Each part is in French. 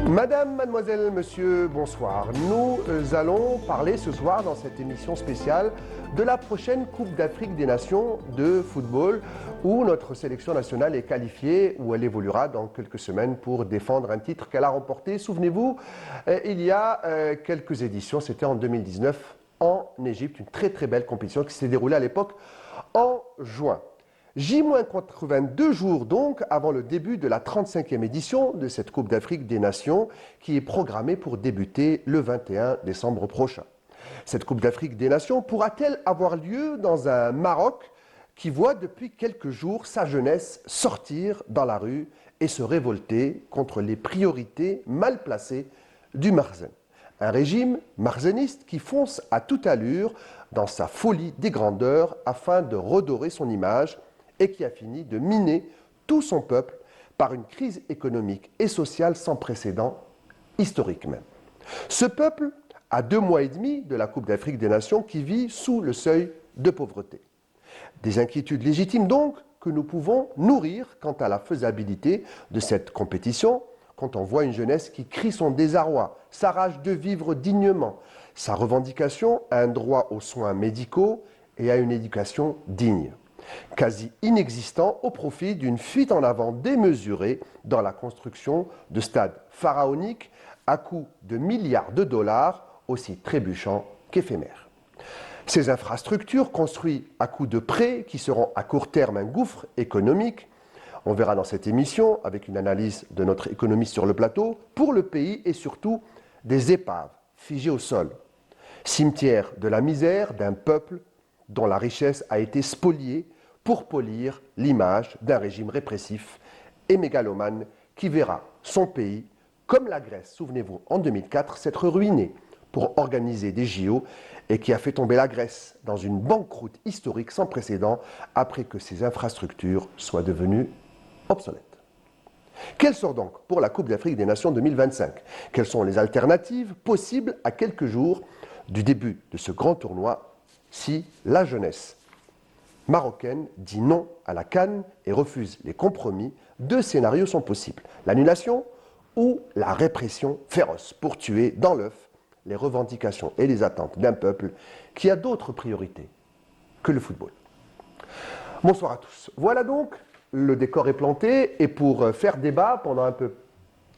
Madame, mademoiselle, monsieur, bonsoir. Nous allons parler ce soir dans cette émission spéciale de la prochaine Coupe d'Afrique des Nations de football où notre sélection nationale est qualifiée, où elle évoluera dans quelques semaines pour défendre un titre qu'elle a remporté. Souvenez-vous, il y a quelques éditions, c'était en 2019 en Égypte, une très très belle compétition qui s'est déroulée à l'époque en juin. J-82 jours donc avant le début de la 35e édition de cette Coupe d'Afrique des Nations qui est programmée pour débuter le 21 décembre prochain. Cette Coupe d'Afrique des Nations pourra-t-elle avoir lieu dans un Maroc qui voit depuis quelques jours sa jeunesse sortir dans la rue et se révolter contre les priorités mal placées du Marzen? Un régime marzeniste qui fonce à toute allure dans sa folie des grandeurs afin de redorer son image et qui a fini de miner tout son peuple par une crise économique et sociale sans précédent, historique même. Ce peuple a 2 mois et demi de la Coupe d'Afrique des Nations qui vit sous le seuil de pauvreté. Des inquiétudes légitimes donc que nous pouvons nourrir quant à la faisabilité de cette compétition quand on voit une jeunesse qui crie son désarroi, sa rage de vivre dignement, sa revendication à un droit aux soins médicaux et à une éducation digne, quasi inexistant au profit d'une fuite en avant démesurée dans la construction de stades pharaoniques à coût de milliards de dollars, aussi trébuchants qu'éphémères. Ces infrastructures construites à coût de prêts qui seront à court terme un gouffre économique, on verra dans cette émission, avec une analyse de notre économiste sur le plateau, pour le pays et surtout des épaves figées au sol. Cimetière de la misère d'un peuple dont la richesse a été spoliée pour polir l'image d'un régime répressif et mégalomane qui verra son pays, comme la Grèce, souvenez-vous, en 2004, s'être ruiné pour organiser des JO et qui a fait tomber la Grèce dans une banqueroute historique sans précédent après que ses infrastructures soient devenues obsolètes. Quel sort donc pour la Coupe d'Afrique des Nations 2025 ? Quelles sont les alternatives possibles à quelques jours du début de ce grand tournoi si la jeunesse marocaine dit non à la CAN et refuse les compromis? 2 scénarios sont possibles. L'annulation ou la répression féroce pour tuer dans l'œuf les revendications et les attentes d'un peuple qui a d'autres priorités que le football. Bonsoir à tous. Voilà donc, le décor est planté et pour faire débat pendant un peu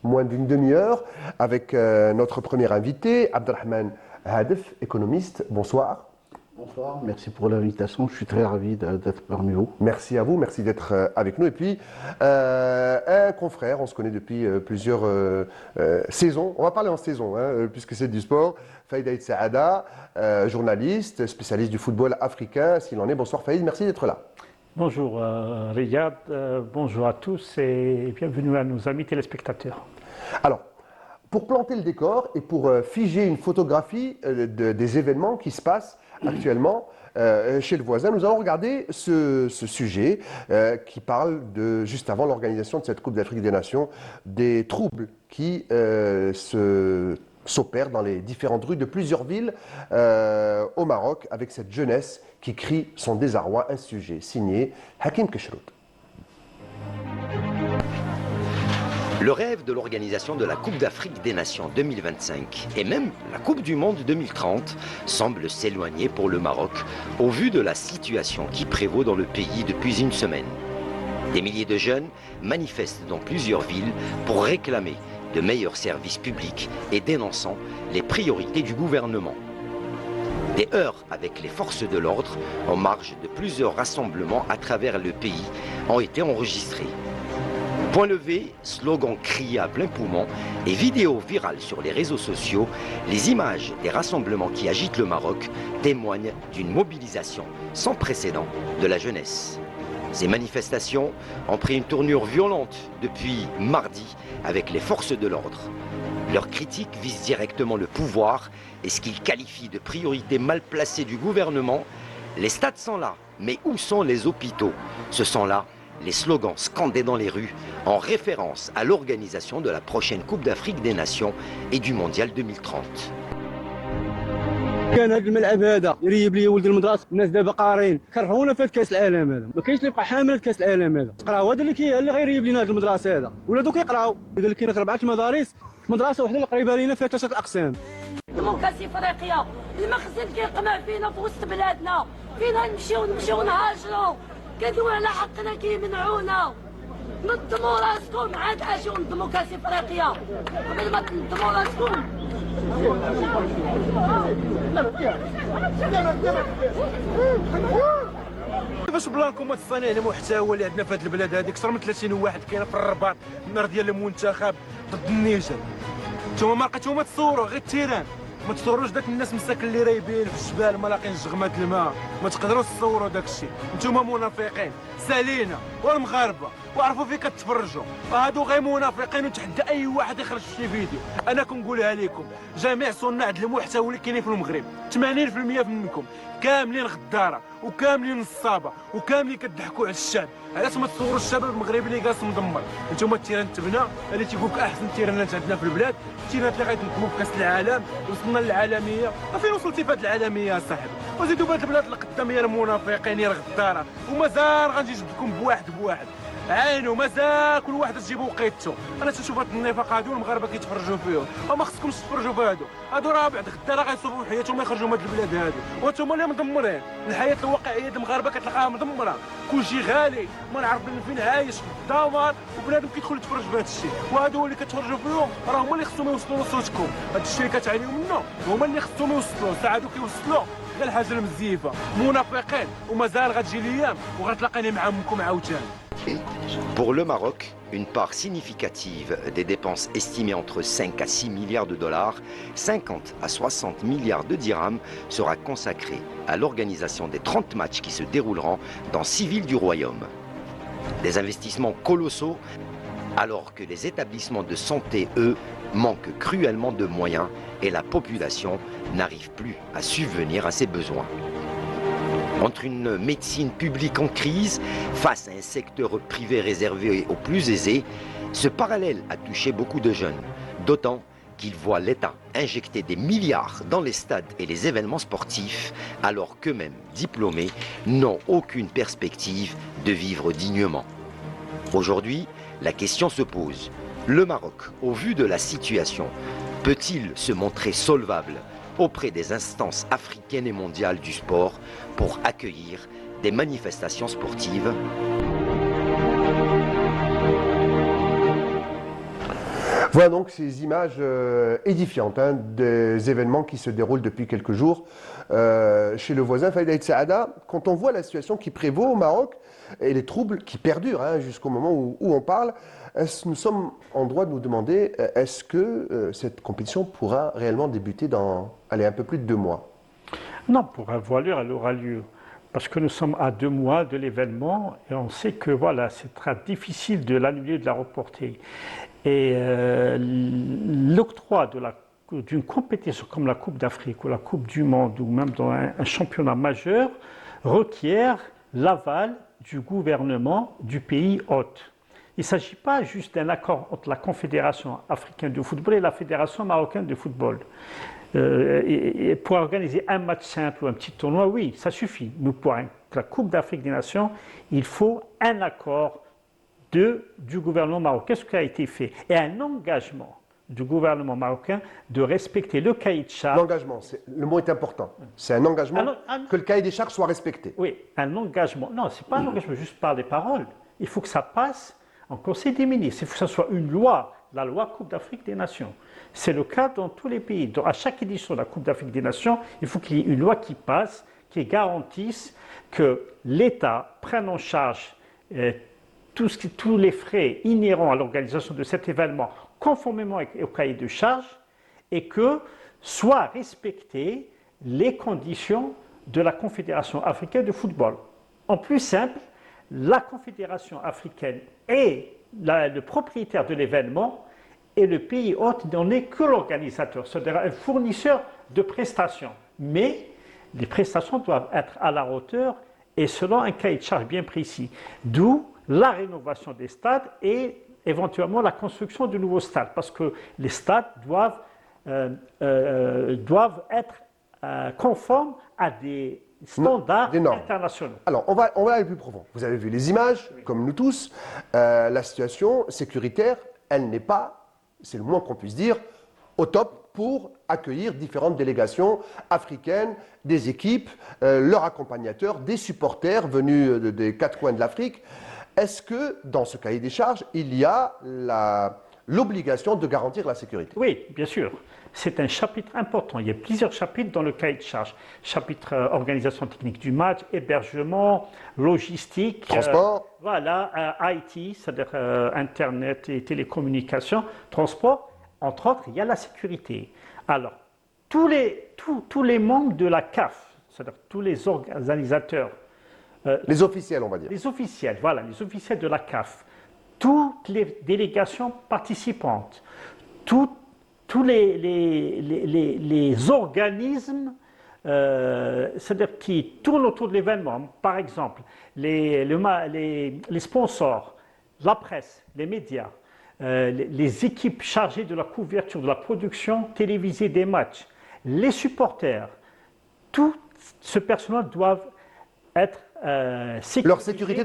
moins d'une demi-heure avec notre premier invité, Abdelrahman Hadef, économiste. Bonsoir. Bonsoir, merci pour l'invitation, je suis très ravi d'être parmi vous. Merci à vous, merci d'être avec nous. Et puis, un confrère, on se connaît depuis plusieurs saisons, on va parler en saison, puisque c'est du sport, Faïd Aït Saada, journaliste, spécialiste du football africain, s'il en est. Bonsoir Faïd, merci d'être là. Bonjour Riyad, bonjour à tous et bienvenue à nos amis téléspectateurs. Alors, pour planter le décor et pour figer une photographie des événements qui se passent actuellement chez le voisin, nous allons regarder ce sujet qui parle de, juste avant l'organisation de cette Coupe d'Afrique des Nations, des troubles qui s'opèrent dans les différentes rues de plusieurs villes au Maroc avec cette jeunesse qui crie son désarroi, un sujet signé Hakim Keshrout. Le rêve de l'organisation de la Coupe d'Afrique des Nations 2025 et même la Coupe du Monde 2030 semble s'éloigner pour le Maroc au vu de la situation qui prévaut dans le pays depuis une semaine. Des milliers de jeunes manifestent dans plusieurs villes pour réclamer de meilleurs services publics et dénonçant les priorités du gouvernement. Des heurts avec les forces de l'ordre en marge de plusieurs rassemblements à travers le pays ont été enregistrés. Point levé, slogans criés à plein poumon et vidéos virales sur les réseaux sociaux, les images des rassemblements qui agitent le Maroc témoignent d'une mobilisation sans précédent de la jeunesse. Ces manifestations ont pris une tournure violente depuis mardi avec les forces de l'ordre. Leurs critiques visent directement le pouvoir et ce qu'ils qualifient de priorité mal placée du gouvernement. Les stades sont là, mais où sont les hôpitaux? Ce sont là les slogans scandés dans les rues en référence à l'organisation de la prochaine Coupe d'Afrique des Nations et du Mondial 2030. كان هذا الملعب هذا يريب لي ولد المدرسه الناس دابا قارين كرهونا في كاس العالم هذا ما كاينش اللي يبقى حامل كاس العالم هذا قراو هذا اللي غيريب لينا هذا المدرسه هذا ولادو كيقراو قال لك كاين 4 المدارس مدرسه وحده اللي قريبه لينا فيها 3 اقسام. ديمقراطية افريقيا المخزن كيقمع فينا في وسط بلادنا، فينا نمشيو نهاجرو، كيدويو على حقنا كيمنعونا. نظموا راسكم عاد اجيو نظموا كاس افريقيا قبل ما تنظموا راسكم. كيفاش بلانكم الصانع المحتوى اللي عندنا في هذه البلاد هذه اكثر من 30 واحد كاينه في الرباط النار ديال المنتخب ضد النيجر. نتوما ما لقيتوما تصوروا غير التيران، ما تصوروش داك الناس مساكن اللي رايبين في الجبال ما لاقين جغمات الماء، ما تقدروش تصوروا داك الشيء. نتوما منافقين سالينا والمغاربه وعرفوا فين كتفرجوا، هادو غير منافقين. ونتحدى اي واحد يخرج في شي فيديو، انا كنقولها لكم جميع صناع المحتوى اللي كاينين في المغرب 80% منكم كاملين غداره وكاملين نصابه وكاملين كتضحكوا على الشعب. علاش ما تصوروا الشباب المغربي اللي جالس مدمر؟ نتوما التيران تبنى اللي تيقولك احسن تيرانات عندنا في البلاد، التيرانات اللي غيتنظموا في كاس العالم، وصلنا للعالميه. فين وصلتي في هذه العالميه يا صاحبي؟ وزيدوا بهاد البلاد القدام يا المنافقين يا الغداره، ومازال غنجي نجبدكم بواحد بواحد. عينوا مازال كل واحد تجيبو وقيتو. انا تنشوف هاد النفاق هادو المغاربه كيتفرجوا فيهم، وما خصكمش تفرجوا في هادو راه بعد غدا راه غيصوبوا حياتهم ما يخرجوا من هاد البلاد هادو، وانتم اللي مدمرين. الحياه الواقعيه ديال المغاربه كتلقاها مدمره، كلشي غالي، ما نعرف من فين عايش في الدمار، وبنادم كيدخل يتفرج في هاد الشيء. وهادو هو اللي كتفرجوا فيهم راه هما اللي خصهم يوصلوا لصوتكم. هاد الشيء اللي كتعانيو منه هما اللي خصهم يوصلوا، ساعدوا كيوصلوا غير الحاجه المزيفه. منافقين ومازال غتجي الايام وغتلاقيني معاكم عاوتاني. Pour le Maroc, une part significative des dépenses estimées entre 5 à 6 milliards de dollars, 50 à 60 milliards de dirhams sera consacrée à l'organisation des 30 matchs qui se dérouleront dans 6 villes du royaume. Des investissements colossaux alors que les établissements de santé, eux, manquent cruellement de moyens et la population n'arrive plus à subvenir à ses besoins. Entre une médecine publique en crise face à un secteur privé réservé aux plus aisés, ce parallèle a touché beaucoup de jeunes, d'autant qu'ils voient l'État injecter des milliards dans les stades et les événements sportifs, alors qu'eux-mêmes, diplômés, n'ont aucune perspective de vivre dignement. Aujourd'hui, la question se pose. Le Maroc, au vu de la situation, peut-il se montrer solvable auprès des instances africaines et mondiales du sport pour accueillir des manifestations sportives? Voilà donc ces images édifiantes des événements qui se déroulent depuis quelques jours chez le voisin Fayda El Saada. Quand on voit la situation qui prévaut au Maroc et les troubles qui perdurent jusqu'au moment où on parle, nous sommes en droit de nous demander est-ce que cette compétition pourra réellement débuter dans un peu plus de 2 mois? Non, pour un voilure, elle aura lieu. Parce que nous sommes à 2 mois de l'événement et on sait que voilà, c'est très difficile de l'annuler, de la reporter. Et l'octroi d'une compétition comme la Coupe d'Afrique ou la Coupe du Monde ou même dans un championnat majeur requiert l'aval du gouvernement du pays hôte. Il ne s'agit pas juste d'un accord entre la Confédération africaine de football et la Fédération marocaine de football. Et pour organiser un match simple ou un petit tournoi, oui, ça suffit. Mais pour la Coupe d'Afrique des Nations, il faut un accord du gouvernement marocain, ce qui a été fait, et un engagement du gouvernement marocain de respecter le cahier de charges. L'engagement, le mot est important. C'est un engagement que le cahier des charges soit respecté. Oui, un engagement. Non, ce n'est pas un engagement juste par des paroles. Il faut que ça passe en Conseil des ministres. Il faut que ça soit une loi, la loi Coupe d'Afrique des Nations. C'est le cas dans tous les pays. Donc, à chaque édition de la Coupe d'Afrique des Nations, il faut qu'il y ait une loi qui passe, qui garantisse que l'État prenne en charge tous les frais inhérents à l'organisation de cet événement conformément au cahier de charges et que soient respectées les conditions de la Confédération africaine de football. En plus simple, la Confédération africaine est le propriétaire de l'événement et le pays hôte n'en est que l'organisateur, c'est-à-dire un fournisseur de prestations. Mais les prestations doivent être à la hauteur et selon un cahier de charges bien précis. D'où la rénovation des stades et éventuellement la construction de nouveaux stades, parce que les stades doivent être conformes à des standards internationaux. Alors, on va aller plus profond. Vous avez vu les images, comme nous tous. La situation sécuritaire, elle n'est pas c'est le moins qu'on puisse dire, au top pour accueillir différentes délégations africaines, des équipes, leurs accompagnateurs, des supporters venus des quatre coins de l'Afrique. Est-ce que, dans ce cahier des charges, il y a l'obligation de garantir la sécurité? Oui, bien sûr. C'est un chapitre important. Il y a plusieurs chapitres dans le cahier de charges. Chapitre organisation technique du match, hébergement, logistique, Transport. IT, c'est-à-dire Internet et télécommunications, transport. Entre autres, il y a la sécurité. Alors, tous les membres de la CAF, c'est-à-dire tous les organisateurs, Les officiels, on va dire. les officiels, voilà, les officiels de la CAF, toutes les délégations participantes, tous les organismes, c'est-à-dire qui tournent autour de l'événement, par exemple, les sponsors, la presse, les médias, les équipes chargées de la couverture, de la production télévisée des matchs, les supporters, tout ce personnel doit être sécurisé.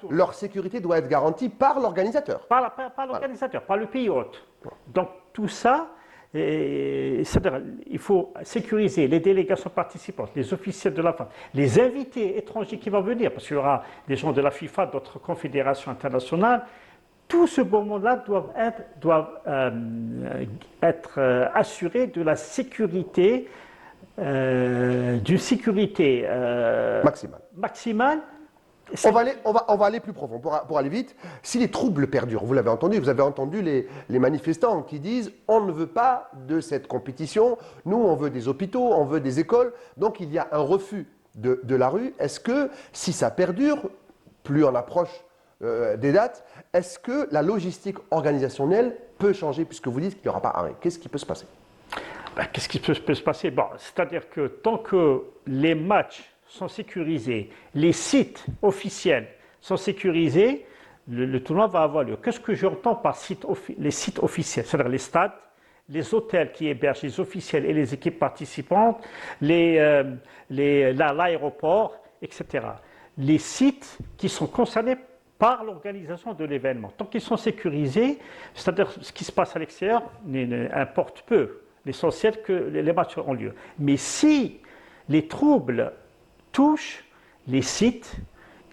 Leur sécurité doit être garantie par l'organisateur. Par l'organisateur, par le pays hôte. Donc tout ça, c'est-à-dire il faut sécuriser les délégations participantes, les officiels de la France, les invités étrangers qui vont venir, parce qu'il y aura des gens de la FIFA, d'autres confédérations internationales. Tout ce beau monde-là doivent être assurés de la sécurité, d'une sécurité maximale. On va aller plus profond pour aller vite. Si les troubles perdurent, vous l'avez entendu, vous avez entendu les manifestants qui disent on ne veut pas de cette compétition, nous on veut des hôpitaux, on veut des écoles, donc il y a un refus de la rue. Est-ce que si ça perdure, plus on approche des dates, est-ce que la logistique organisationnelle peut changer puisque vous dites qu'il n'y aura pas arrêt? Qu'est-ce qui peut se passer? Qu'est-ce qui peut se passer? Bon, c'est-à-dire que tant que les matchs sont sécurisés, les sites officiels sont sécurisés, le tournoi va avoir lieu. Qu'est-ce que j'entends par les sites officiels? C'est-à-dire les stades, les hôtels qui hébergent les officiels et les équipes participantes, l'aéroport, etc. Les sites qui sont concernés par l'organisation de l'événement. Tant qu'ils sont sécurisés, c'est-à-dire ce qui se passe à l'extérieur importe peu. L'essentiel que les matchs auront lieu. Mais si les troubles touchent les sites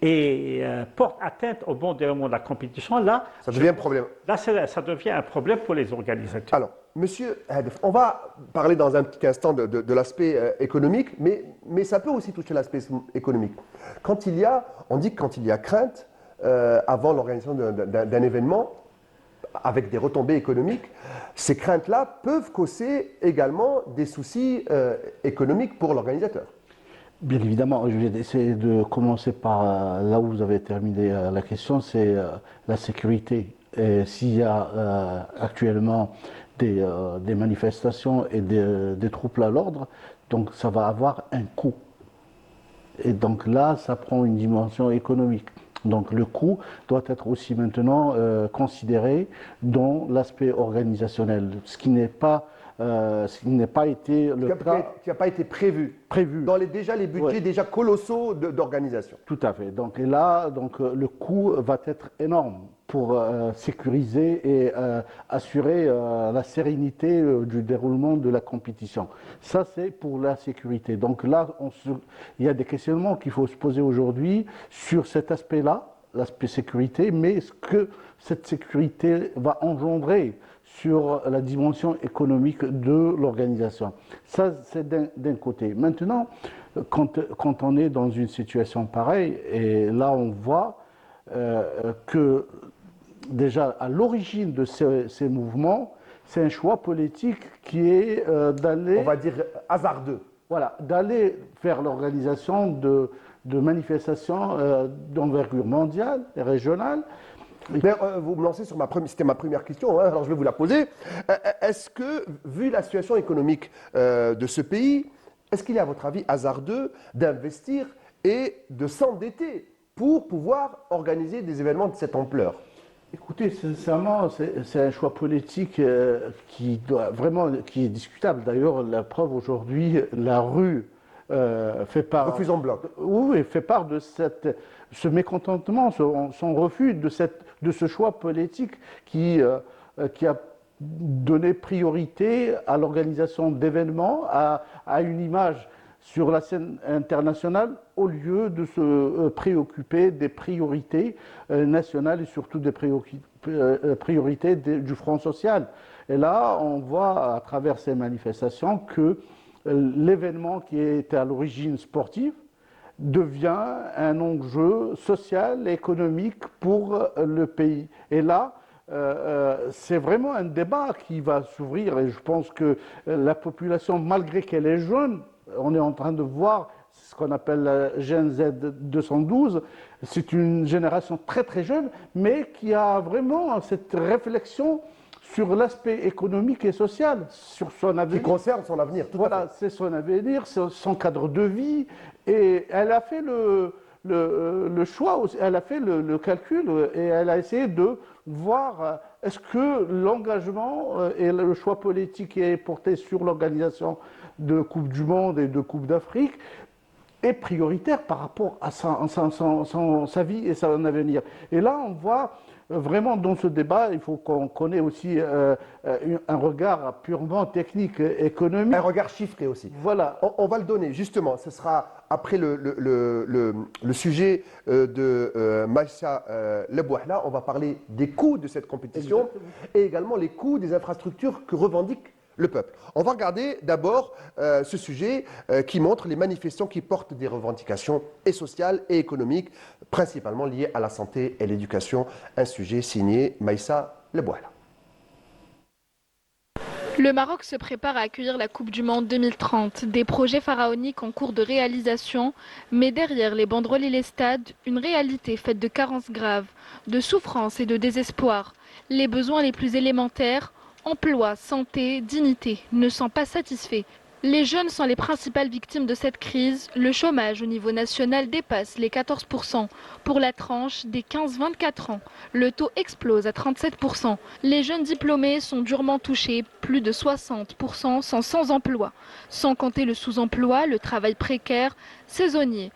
et portent atteinte au bon déroulement de la compétition, là, ça devient un problème. Là, ça devient un problème pour les organisateurs. Alors, monsieur Hadef, on va parler dans un petit instant de l'aspect économique, mais ça peut aussi toucher l'aspect économique. On dit que quand il y a crainte, avant l'organisation d'un événement, avec des retombées économiques, ces craintes-là peuvent causer également des soucis économiques pour l'organisateur. Bien évidemment, je vais essayer de commencer par là où vous avez terminé la question, c'est la sécurité. Et s'il y a actuellement des manifestations et des troubles à l'ordre, donc ça va avoir un coût. Et donc là, ça prend une dimension économique. Donc le coût doit être aussi maintenant considéré dans l'aspect organisationnel, ce qui n'est pas été le cas. Qui n'a pas été prévu. Dans les budgets déjà colossaux d'organisation. Tout à fait. Donc, et là, le coût va être énorme pour sécuriser et assurer la sérénité du déroulement de la compétition. Ça, c'est pour la sécurité. Donc là, il y a des questionnements qu'il faut se poser aujourd'hui sur cet aspect-là, l'aspect sécurité, mais ce que cette sécurité va engendrer sur la dimension économique de l'organisation. Ça, c'est d'un côté. Maintenant, quand on est dans une situation pareille, et là, on voit que déjà, à l'origine de ces mouvements, c'est un choix politique qui est d'aller... On va dire hasardeux. Voilà, d'aller faire l'organisation de manifestations d'envergure mondiale et régionale. Mais, vous me lancez sur c'était ma première question, hein, alors je vais vous la poser. Est-ce que, vu la situation économique de ce pays, est-ce qu'il est à votre avis hasardeux d'investir et de s'endetter pour pouvoir organiser des événements de cette ampleur? Écoutez, sincèrement, c'est un choix politique qui est discutable. D'ailleurs, la preuve aujourd'hui, la rue fait part. Refuse en bloc. Oui, fait part de ce mécontentement, son refus de ce choix politique qui a donner priorité à l'organisation d'événements, à une image sur la scène internationale, au lieu de se préoccuper des priorités nationales et surtout des priorités du Front social. Et là, on voit à travers ces manifestations que l'événement qui était à l'origine sportive devient un enjeu social et économique pour le pays. Et là, c'est vraiment un débat qui va s'ouvrir et je pense que la population, malgré qu'elle est jeune, on est en train de voir ce qu'on appelle la Gen Z 212, c'est une génération très très jeune, mais qui a vraiment cette réflexion sur l'aspect économique et social, sur son avenir. Qui concerne son avenir, tout à fait. Voilà, c'est son avenir, c'est son cadre de vie, et elle a fait le choix, elle a fait le calcul, et elle a essayé de voir est-ce que l'engagement et le choix politique qui est porté sur l'organisation de Coupe du Monde et de Coupe d'Afrique est prioritaire par rapport à sa vie et son avenir. Et là, on voit vraiment dans ce débat, il faut qu'on connaisse aussi un regard purement technique, économique. Un regard chiffré aussi. Voilà. On va le donner, justement. Ce sera après le sujet de Maïssa Lebouhla. On va parler des coûts de cette compétition. Exactement. Et également les coûts des infrastructures que revendique le peuple. On va regarder d'abord ce sujet qui montre les manifestants qui portent des revendications et sociales et économiques, principalement liées à la santé et l'éducation. Un sujet signé Maïssa Lebouhla. Le Maroc se prépare à accueillir la Coupe du Monde 2030. Des projets pharaoniques en cours de réalisation, mais derrière les banderoles et les stades, une réalité faite de carences graves, de souffrance et de désespoir. Les besoins les plus élémentaires, emploi, santé, dignité, ne sont pas satisfaits. Les jeunes sont les principales victimes de cette crise. Le chômage au niveau national dépasse les 14%. Pour la tranche des 15-24 ans, le taux explose à 37%. Les jeunes diplômés sont durement touchés, plus de 60% sont sans emploi. Sans compter le sous-emploi, le travail précaire, saisonnier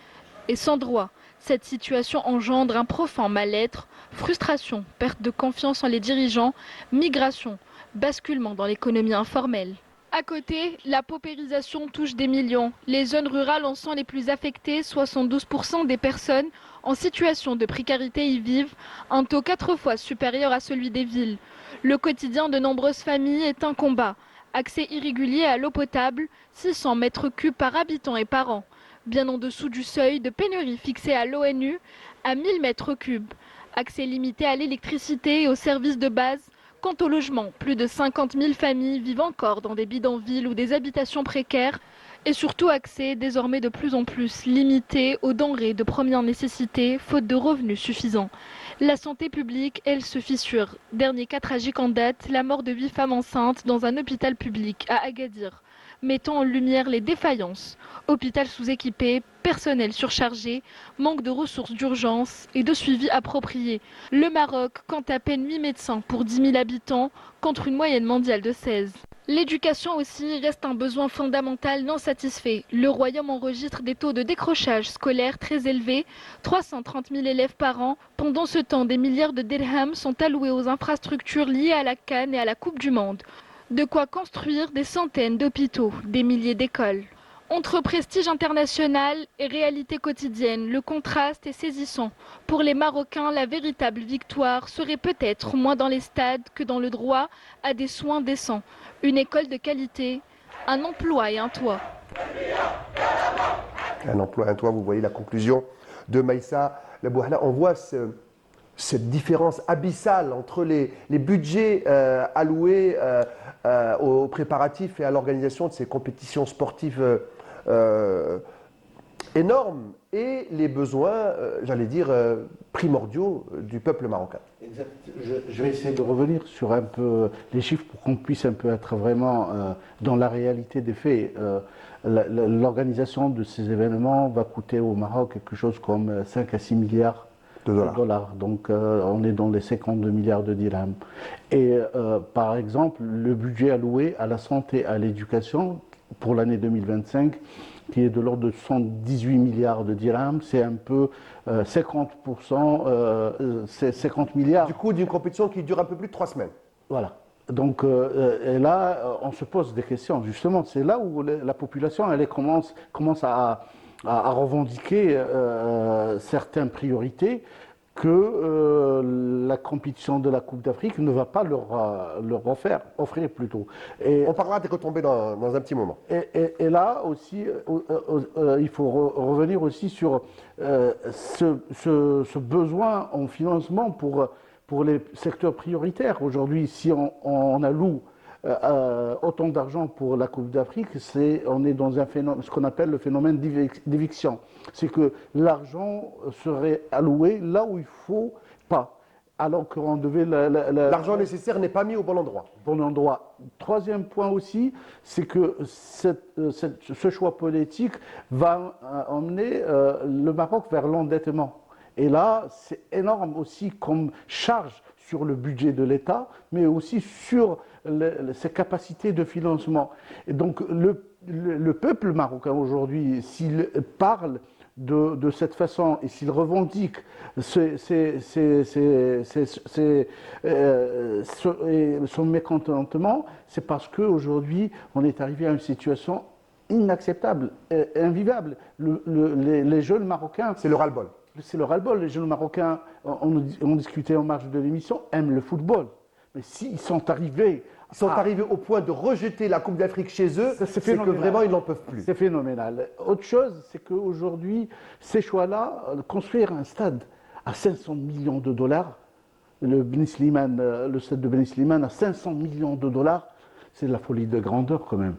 et sans droit. Cette situation engendre un profond mal-être, frustration, perte de confiance en les dirigeants, migration, basculement dans l'économie informelle. À côté, la paupérisation touche des millions. Les zones rurales en sont les plus affectées. 72% des personnes en situation de précarité y vivent, un taux 4 fois supérieur à celui des villes. Le quotidien de nombreuses familles est un combat. Accès irrégulier à l'eau potable, 600 mètres cubes par habitant et par an. Bien en dessous du seuil de pénurie fixé à l'ONU à 1000 mètres cubes. Accès limité à l'électricité et aux services de base. Quant au logement, plus de 50 000 familles vivent encore dans des bidonvilles ou des habitations précaires et surtout accès désormais de plus en plus limité aux denrées de première nécessité, faute de revenus suffisants. La santé publique, elle, se fissure. Dernier cas tragique en date, la mort de 8 femmes enceintes dans un hôpital public à Agadir, mettant en lumière les défaillances. Hôpital sous-équipé, personnel surchargé, manque de ressources d'urgence et de suivi approprié. Le Maroc compte à peine 8 médecins pour 10 000 habitants contre une moyenne mondiale de 16. L'éducation aussi reste un besoin fondamental non satisfait. Le Royaume enregistre des taux de décrochage scolaire très élevés, 330 000 élèves par an. Pendant ce temps, des milliards de dirhams sont alloués aux infrastructures liées à la CAN et à la Coupe du Monde. De quoi construire des centaines d'hôpitaux, des milliers d'écoles. Entre prestige international et réalité quotidienne, le contraste est saisissant. Pour les Marocains, la véritable victoire serait peut-être moins dans les stades que dans le droit à des soins décents, une école de qualité, un emploi et un toit. Un emploi, un toit, vous voyez la conclusion de Maïssa Lebouhla. On voit cette différence abyssale entre les budgets alloués aux préparatifs et à l'organisation de ces compétitions sportives énormes et les besoins, j'allais dire, primordiaux du peuple marocain. Exact. Je vais essayer de revenir sur un peu les chiffres pour qu'on puisse un peu être vraiment dans la réalité des faits. L'organisation de ces événements va coûter au Maroc quelque chose comme 5 à 6 milliards de dollars. Donc on est dans les 52 milliards de dirhams. Et par exemple, le budget alloué à la santé, à l'éducation pour l'année 2025, qui est de l'ordre de 118 milliards de dirhams, c'est un peu 50%, c'est 50 milliards. Du coup, d'une compétition qui dure un peu plus de 3 semaines. Voilà. Donc, et là, on se pose des questions. Justement, c'est là où la population commence à revendiquer certaines priorités que la compétition de la Coupe d'Afrique ne va pas leur offrir plutôt. Et, On parlera des retombées dans un petit moment. et là aussi, il faut revenir aussi sur ce besoin en financement pour les secteurs prioritaires. Aujourd'hui, si on alloue autant d'argent pour la Coupe d'Afrique, on est dans un phénomène, ce qu'on appelle le phénomène d'éviction. C'est que l'argent serait alloué là où il ne faut pas, alors qu'on devait... L'argent nécessaire n'est pas mis au bon endroit. Bon endroit. Troisième point aussi, c'est que ce choix politique va emmener le Maroc vers l'endettement. Et là, c'est énorme aussi comme charge sur le budget de l'État, mais aussi sur ses capacités de financement. Et donc, le peuple marocain aujourd'hui, s'il parle de cette façon et s'il revendique son mécontentement, c'est parce qu'aujourd'hui, on est arrivé à une situation inacceptable, invivable. Les jeunes Marocains... C'est le ras-le-bol. C'est le ras-le-bol. Les jeunes Marocains, on discutait en marge de l'émission, aiment le football. Mais s'ils sont arrivés... Ils sont arrivés au point de rejeter la Coupe d'Afrique chez eux, c'est que vraiment ils n'en peuvent plus. C'est phénoménal. Autre chose, c'est qu'aujourd'hui, ces choix-là, construire un stade à 500 millions de dollars, le stade de Ben Slimane à 500 millions de dollars, c'est de la folie de grandeur quand même.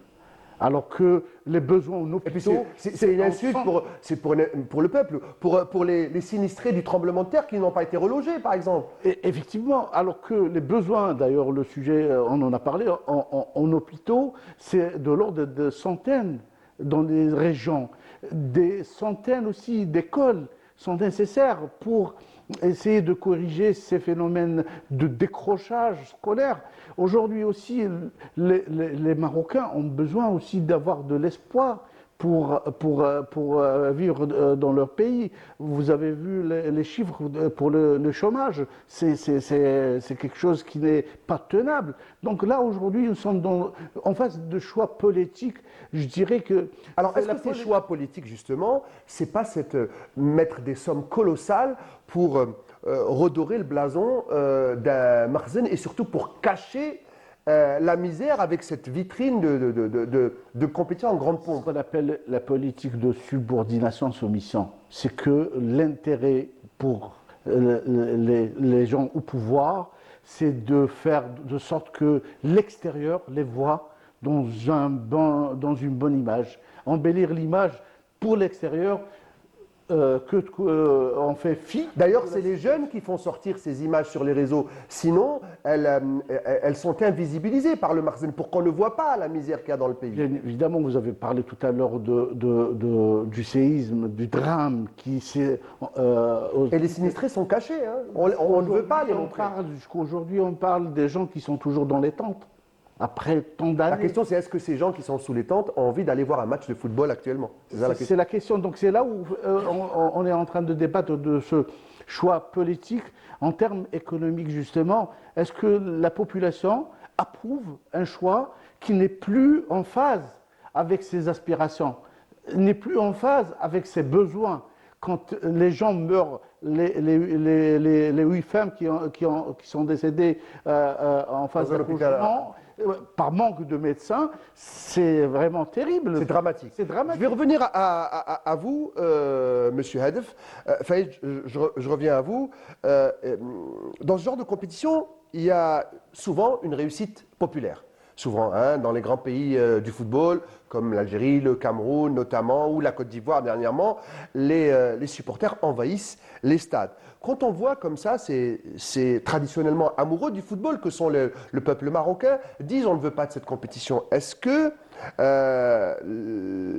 Alors que les besoins en hôpitaux... C'est une insulte pour le peuple, pour les sinistrés du tremblement de terre qui n'ont pas été relogés, par exemple. Et effectivement, alors que les besoins, d'ailleurs le sujet, on en a parlé, en hôpitaux, c'est de l'ordre de centaines dans les régions. Des centaines aussi d'écoles sont nécessaires pour essayer de corriger ces phénomènes de décrochage scolaire. Aujourd'hui aussi, les Marocains ont besoin aussi d'avoir de l'espoir pour vivre dans leur pays. Vous avez vu les chiffres pour le chômage. C'est quelque chose qui n'est pas tenable. Donc là, aujourd'hui, nous sommes en face de choix politiques. Je dirais que... Alors, est-ce que ces choix politiques, justement, c'est pas mettre des sommes colossales pour redorer le blason d'un Makhzen et surtout pour cacher la misère avec cette vitrine de compétition en grande pompe? Ce qu'on appelle la politique de subordination-soumission, c'est que l'intérêt pour les gens au pouvoir, c'est de faire de sorte que l'extérieur les voit dans une bonne image. Embellir l'image pour l'extérieur, on fait fi. D'ailleurs, c'est les jeunes qui font sortir ces images sur les réseaux. Sinon, elles sont invisibilisées par le Makhzen pour qu'on ne voit pas la misère qu'il y a dans le pays. Bien évidemment, vous avez parlé tout à l'heure du séisme, du drame qui s'est... Et les sinistrés sont cachés. Hein. On ne veut pas les montrer. Jusqu'aujourd'hui, on parle des gens qui sont toujours dans les tentes. Après tant d'années. La question, c'est est-ce que ces gens qui sont sous les tentes ont envie d'aller voir un match de football actuellement? C'est la question. Donc c'est là où on est en train de débattre de ce choix politique en termes économiques justement. Est-ce que la population approuve un choix qui n'est plus en phase avec ses aspirations, n'est plus en phase avec ses besoins? Quand les gens meurent, les 8 femmes qui sont décédées en phase d'accouchement, par manque de médecins, c'est vraiment terrible. C'est dramatique. C'est dramatique. Je vais revenir à vous, Monsieur Hadef. Faïd, je reviens à vous. Dans ce genre de compétition, il y a souvent une réussite populaire. Souvent, hein, dans les grands pays du football, comme l'Algérie, le Cameroun notamment, ou la Côte d'Ivoire dernièrement, les supporters envahissent les stades. Quand on voit comme ça, c'est traditionnellement amoureux du football que sont le peuple marocain, disent on ne veut pas de cette compétition. Est-ce que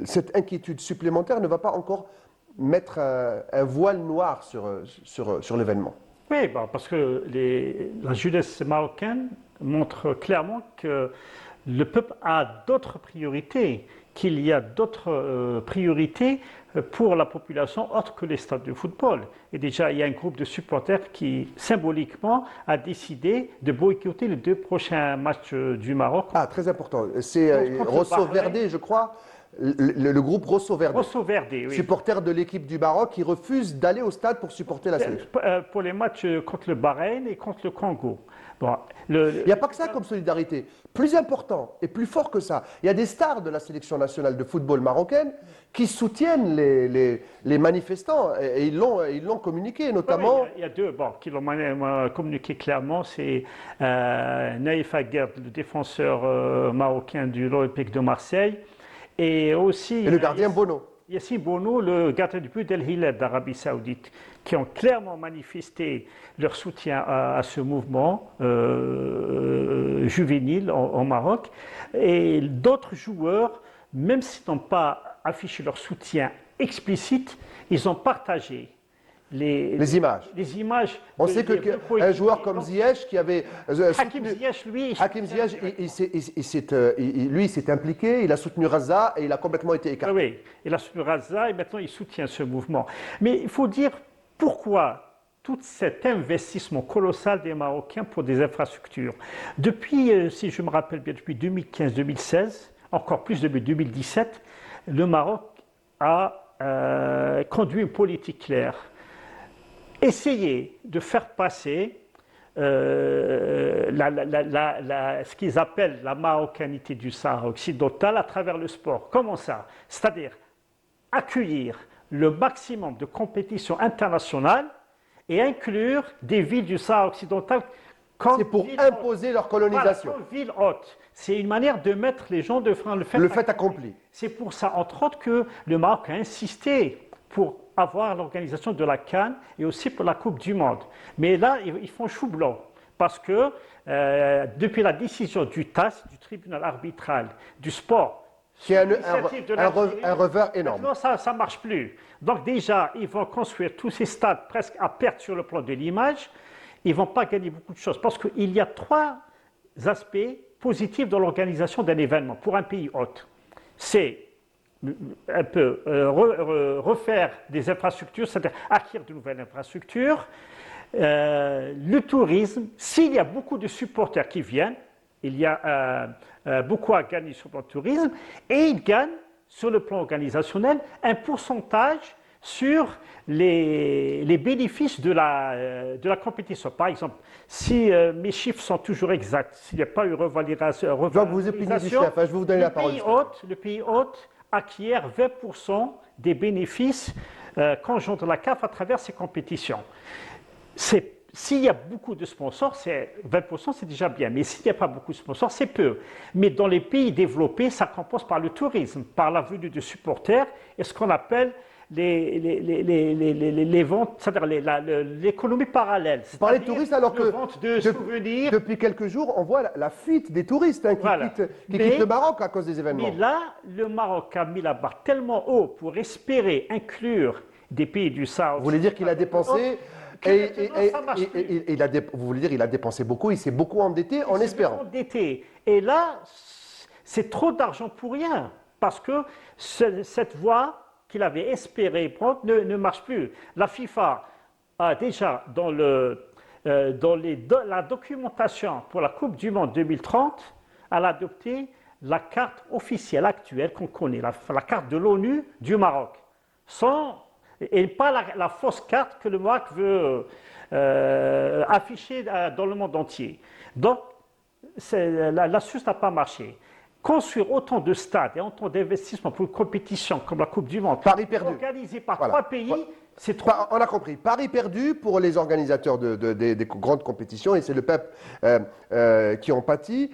cette inquiétude supplémentaire ne va pas encore mettre un voile noir sur l'événement? Oui, parce que la jeunesse marocaine montre clairement que le peuple a d'autres priorités, qu'il y a d'autres priorités pour la population autre que les stades de football. Et déjà, il y a un groupe de supporters qui, symboliquement, a décidé de boycotter les 2 prochains matchs du Maroc. Ah, très important. C'est Contre Rosso Bahreïn. Verde, je crois, le groupe Rosso Verde. Rosso Verde, oui. Supporter de l'équipe du Maroc qui refuse d'aller au stade pour supporter la sélection. Pour les matchs contre le Bahreïn et contre le Congo. Bon, Il n'y a pas que ça comme solidarité. Plus important et plus fort que ça, il y a des stars de la sélection nationale de football marocaine qui soutiennent les manifestants et ils l'ont communiqué, notamment. Oui, il y a 2 qui l'ont communiqué clairement. C'est Naïf Aguerd, le défenseur marocain de l'Olympique de Marseille, et aussi Et le gardien Bono. Yassine Bono, le gardien du but d'El Hilal d'Arabie Saoudite, qui ont clairement manifesté leur soutien à ce mouvement juvénile au Maroc. Et d'autres joueurs, même s'ils n'ont pas affiché leur soutien explicite, ils ont partagé les images. On sait qu'un joueur comme Ziyech qui avait Hakim Ziyech, lui, Hakim Ziyech, lui, il s'est impliqué, il a soutenu Raza et il a complètement été écarté. Oui, il a soutenu Raza et maintenant il soutient ce mouvement. Mais il faut dire pourquoi tout cet investissement colossal des Marocains pour des infrastructures. Depuis, si je me rappelle bien, depuis 2015-2016, encore plus depuis 2017, le Maroc a conduit une politique claire. Essayer de faire passer ce qu'ils appellent la marocanité du Sahara occidental à travers le sport. Comment ça? C'est-à-dire accueillir le maximum de compétitions internationales et inclure des villes du Sahara occidental comme c'est pour imposer leur colonisation. Voilà, comme ville haute. C'est une manière de mettre les gens devant le fait accompli. C'est pour ça, entre autres, que le Maroc a insisté pour avoir l'organisation de la CAN et aussi pour la Coupe du Monde. Mais là, ils font chou blanc parce que depuis la décision du TAS, du tribunal arbitral du sport, c'est un revers énorme. Maintenant, ça ne marche plus. Donc déjà, ils vont construire tous ces stades presque à perte sur le plan de l'image. Ils ne vont pas gagner beaucoup de choses parce qu'il y a 3 aspects positifs dans l'organisation d'un événement pour un pays hôte. C'est un peu refaire des infrastructures, c'est-à-dire acquérir de nouvelles infrastructures, le tourisme. S'il y a beaucoup de supporters qui viennent, il y a beaucoup à gagner sur le plan tourisme et ils gagnent sur le plan organisationnel un pourcentage sur les bénéfices de la compétition. Par exemple, si mes chiffres sont toujours exacts, s'il n'y a pas eu revalorisation, vous opiniez du chef, je vais vous donner la parole. Le pays hôte acquiert 20% des bénéfices conjoints de la CAF à travers ces compétitions. S'il y a beaucoup de sponsors, 20% c'est déjà bien, mais s'il n'y a pas beaucoup de sponsors, c'est peu. Mais dans les pays développés, ça compense par le tourisme, par la venue de supporters et ce qu'on appelle les ventes, c'est-à-dire l'économie parallèle. Par les touristes, alors que souvenirs. Depuis quelques jours, on voit la fuite des touristes qui quittent le Maroc à cause des événements. Mais là, le Maroc a mis la barre tellement haut pour espérer inclure des pays du Sahara. Vous voulez dire qu'il a dépensé vous voulez dire qu'il a dépensé beaucoup, il s'est beaucoup endetté en espérant. Et là, c'est trop d'argent pour rien, parce que cette voie qu'il avait espéré prendre ne marche plus. La FIFA a déjà, dans la documentation pour la Coupe du Monde 2030, elle a adopté la carte officielle actuelle qu'on connaît, la carte de l'ONU du Maroc, et pas la fausse carte que le Maroc veut afficher dans le monde entier. Donc, l'astuce n'a pas marché. Construire autant de stades et autant d'investissements pour une compétition comme la Coupe du Monde, organisée par 3 pays, c'est trop. On a compris. Pari perdu pour les organisateurs des grandes compétitions et c'est le peuple qui en pâtit.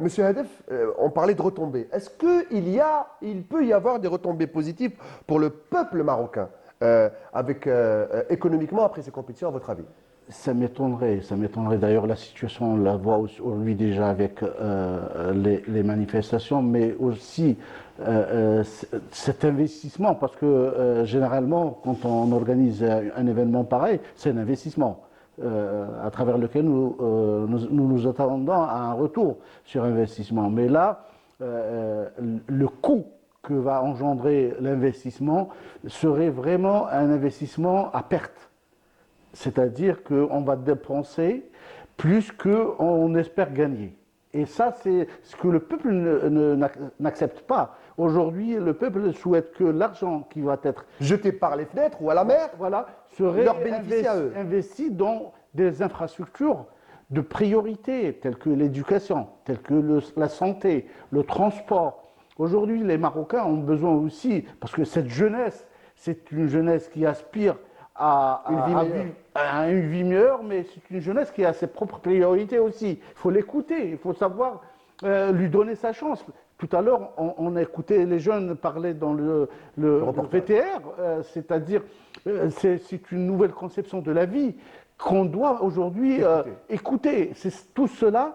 Monsieur Hadef, on parlait de retombées. Est-ce qu'il peut y avoir des retombées positives pour le peuple marocain économiquement après ces compétitions, à votre avis? Ça m'étonnerait. D'ailleurs, la situation, on la voit aujourd'hui déjà avec les manifestations, mais aussi cet investissement, parce que généralement, quand on organise un événement pareil, c'est un investissement. à travers lequel nous attendons à un retour sur investissement. Mais là, le coût que va engendrer l'investissement serait vraiment un investissement à perte. C'est-à-dire qu'on va dépenser plus qu'on espère gagner. Et ça, c'est ce que le peuple n'accepte pas. Aujourd'hui, le peuple souhaite que l'argent qui va être jeté par les fenêtres ou à la mer, voilà, serait leur bénéficie à eux. investi dans des infrastructures de priorité, telles que l'éducation, telles que la santé, le transport. Aujourd'hui, les Marocains ont besoin aussi, parce que cette jeunesse, c'est une jeunesse qui aspire à une vie meilleure, mais c'est une jeunesse qui a ses propres priorités aussi. Il faut l'écouter, il faut savoir lui donner sa chance. Tout à l'heure, on a écouté les jeunes parler dans le VTR, c'est-à-dire c'est une nouvelle conception de la vie qu'on doit aujourd'hui écouter. C'est tout cela,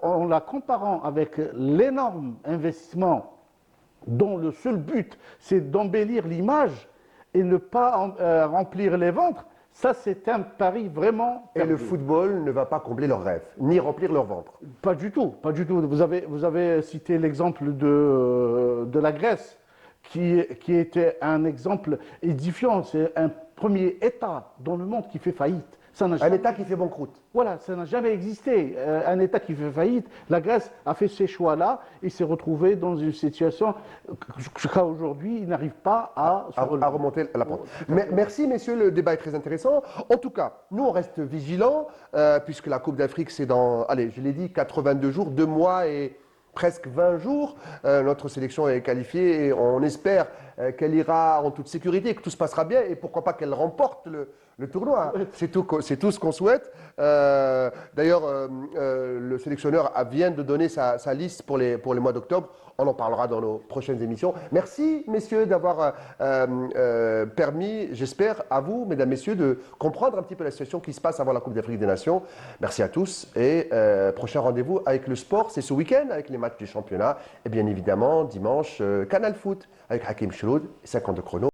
en la comparant avec l'énorme investissement dont le seul but, c'est d'embellir l'image et ne pas remplir les ventres. Ça, c'est un pari vraiment perdu. Et le football ne va pas combler leurs rêves, ni remplir leur ventre. Pas du tout, pas du tout. Vous avez cité l'exemple de la Grèce, qui était un exemple édifiant. C'est un premier État dans le monde qui fait faillite. Un État qui fait banqueroute. Voilà, ça n'a jamais existé. Un État qui fait faillite. La Grèce a fait ces choix-là et s'est retrouvée dans une situation jusqu'à aujourd'hui, il n'arrive pas à remonter la pente. Merci, messieurs, le débat est très intéressant. En tout cas, nous, on reste vigilants, puisque la Coupe d'Afrique, c'est dans, allez, je l'ai dit, 82 jours, 2 mois et presque 20 jours. Notre sélection est qualifiée et on espère qu'elle ira en toute sécurité, que tout se passera bien et pourquoi pas qu'elle remporte le tournoi. C'est tout ce qu'on souhaite. D'ailleurs, le sélectionneur vient de donner sa liste pour les mois d'octobre. On en parlera dans nos prochaines émissions. Merci, messieurs, d'avoir permis, j'espère, à vous, mesdames, messieurs, de comprendre un petit peu la situation qui se passe avant la Coupe d'Afrique des Nations. Merci à tous et prochain rendez-vous avec le sport, c'est ce week-end avec les matchs du championnat et bien évidemment, dimanche, Canal Foot avec Hakim Chouloud et 52 chrono.